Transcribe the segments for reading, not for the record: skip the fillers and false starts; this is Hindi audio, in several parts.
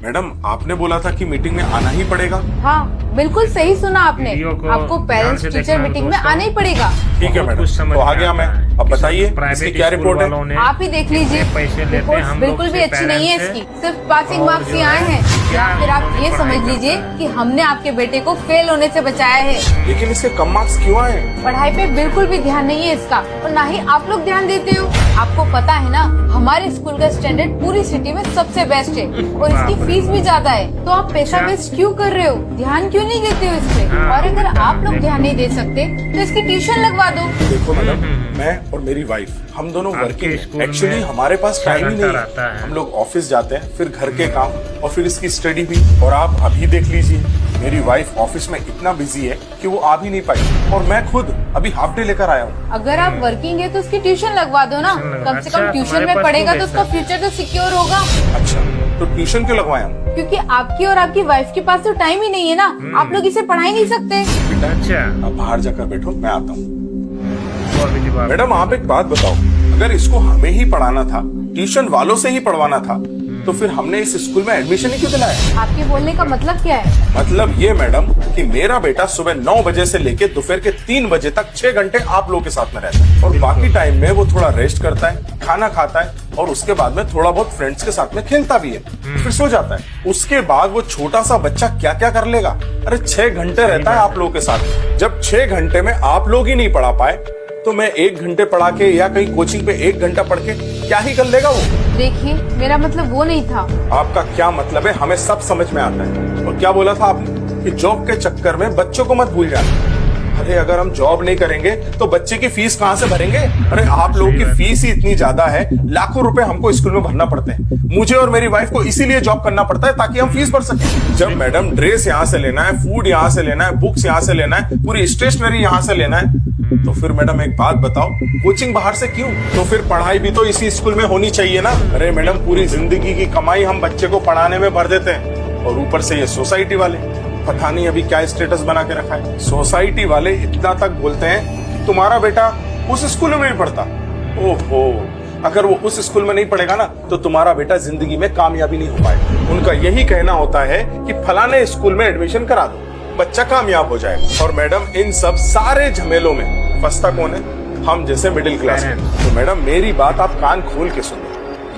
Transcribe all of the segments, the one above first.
मैडम आपने बोला था कि मीटिंग में आना ही पड़ेगा। हाँ बिल्कुल सही सुना आपने। आपको पेरेंट्स टीचर मीटिंग में आना ही पड़ेगा। ठीक है मैडम, तो आ गया मैं। अब बताइए इसकी क्या रिपोर्ट है? आप ही देख लीजिए। रिपोर्ट बिल्कुल भी अच्छी नहीं है इसकी, सिर्फ पासिंग मार्क्स ही आए हैं। या फिर आप ये समझ लीजिए कि हमने आपके बेटे को फेल होने से बचाया है। लेकिन इसके कम मार्क्स क्यों आए? पढ़ाई पे बिल्कुल भी ध्यान नहीं है इसका, और ना ही आप लोग ध्यान देते हो। आपको पता है ना, हमारे स्कूल का स्टैंडर्ड पूरी सिटी में सबसे बेस्ट है और इसकी फीस भी ज्यादा है। तो आप पैसा वेस्ट क्यों कर रहे हो? ध्यान क्यों नहीं देते हो इस पे? और अगर आप लोग ध्यान नहीं दे सकते तो इसकी ट्यूशन लगवा दो। देखो मैडम, मैं और मेरी वाइफ हम दोनों वर्किंग है। एक्चुअली हमारे पास टाइम ही नहीं है। हम लोग ऑफिस जाते हैं, फिर घर के काम और फिर इसकी स्टडी भी। और आप अभी देख लीजिए, मेरी वाइफ ऑफिस में इतना बिजी है कि वो आ भी नहीं पाई, और मैं खुद अभी हाफ डे लेकर आया हूँ। अगर आप वर्किंग है तो उसकी ट्यूशन लगवा दो ना। कम से कम ट्यूशन में पढ़ेगा तो उसका फ्यूचर तो सिक्योर होगा। अच्छा, तो ट्यूशन क्यों लगवाया हूँ? क्योंकि आपकी और आपकी वाइफ के पास तो टाइम ही नहीं है ना। आप लोग इसे पढ़ा ही नहीं सकते। अच्छा, अब बाहर जाकर बैठो, मैं आता हूँ। मैडम आप एक बात बताओ, अगर इसको हमें ही पढ़ाना था, ट्यूशन वालों से ही पढ़वाना था, तो फिर हमने इस स्कूल में एडमिशन ही क्यों दिलाया? आपके बोलने का मतलब क्या है? मतलब ये मैडम कि मेरा बेटा सुबह 9 बजे से लेके दोपहर के 3 बजे तक 6 घंटे आप लोगों के साथ में रहता है, और बाकी टाइम में वो थोड़ा रेस्ट करता है, खाना खाता है, और उसके बाद में थोड़ा बहुत फ्रेंड्स के साथ में खेलता भी है, फिर सो जाता है। उसके बाद वो छोटा सा बच्चा क्या क्या कर लेगा? अरे 6 घंटे रहता है आप लोगों के साथ। जब 6 घंटे में आप लोग ही नहीं पढ़ा पाए, तो मैं 1 घंटे पढ़ा के या कहीं कोचिंग पे 1 घंटा पढ़ के क्या ही कर लेगा वो? देखिए, मेरा मतलब वो नहीं था। आपका क्या मतलब है हमें सब समझ में आता है। और क्या बोला था आपने कि जॉब के चक्कर में बच्चों को मत भूल जाना। अरे अगर हम जॉब नहीं करेंगे तो बच्चे की फीस कहाँ से भरेंगे? अरे आप लोगों की फीस ही इतनी ज्यादा है, लाखों रुपए हमको स्कूल में भरना पड़ते हैं। मुझे और मेरी वाइफ को इसीलिए जॉब करना पड़ता है ताकि हम फीस भर सकें। जब मैडम ड्रेस यहाँ से लेना है, फूड यहाँ से लेना है, बुक्स यहाँ से लेना है, पूरी स्टेशनरी यहाँ से लेना है, तो फिर मैडम एक बात बताओ, कोचिंग बाहर से क्यों? तो फिर पढ़ाई भी तो इसी स्कूल में होनी चाहिए ना। अरे मैडम, पूरी जिंदगी की कमाई हम बच्चे को पढ़ाने में भर देते हैं, और ऊपर से ये सोसाइटी वाले पता नहीं अभी क्या स्टेटस बना के रखा है। सोसाइटी वाले इतना तक बोलते हैं तुम्हारा बेटा उस स्कूल में नहीं पढ़ता। ओहो, अगर वो उस स्कूल में नहीं पढ़ेगा ना तो तुम्हारा बेटा जिंदगी में कामयाबी नहीं हो पाएगा। उनका यही कहना होता है कि फलाने स्कूल में एडमिशन करा दो, बच्चा कामयाब हो जाएगा। और मैडम, इन सब सारे झमेलों में फंसता कौन है? हम जैसे मिडिल क्लास में। तो मैडम मेरी बात आप कान खोल के सुनो,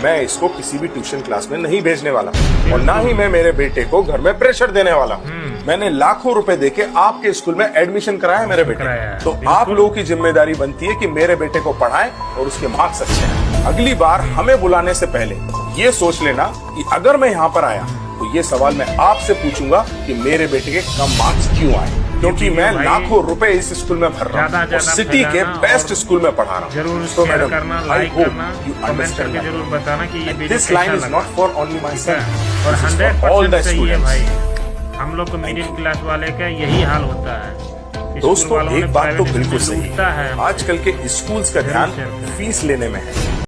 मैं इसको किसी भी ट्यूशन क्लास में नहीं भेजने वाला, और ना ही मैं मेरे बेटे को घर में प्रेशर देने वाला। मैंने लाखों रुपए देके आपके स्कूल में एडमिशन कराया मेरे बेटे, तो आप लोगों की जिम्मेदारी बनती है कि मेरे बेटे को पढ़ाएं और उसके मार्क्स अच्छे हैं। अगली बार हमें बुलाने से पहले ये सोच लेना कि अगर मैं यहाँ पर आया तो ये सवाल मैं आपसे पूछूंगा कि मेरे बेटे के कम मार्क्स क्यों आए, क्योंकि मैं लाखों रुपए इस स्कूल में भर रहा हूँ और सिटी के बेस्ट स्कूल में पढ़ा रहा हूँ। जरूर तो शेयर मैडम, करना, लाइक करना, कमेंट करके जरूर बताना कि ये video this line is not for only my son, और 100% सही है भाई। स्टूडेंट्स। हम लोग को मिडिल क्लास वाले का यही हाल होता है। दोस्तों, एक बात तो बिल्कुल सही है, है, आजकल के स्कूल्स का ध्यान फीस लेने में है।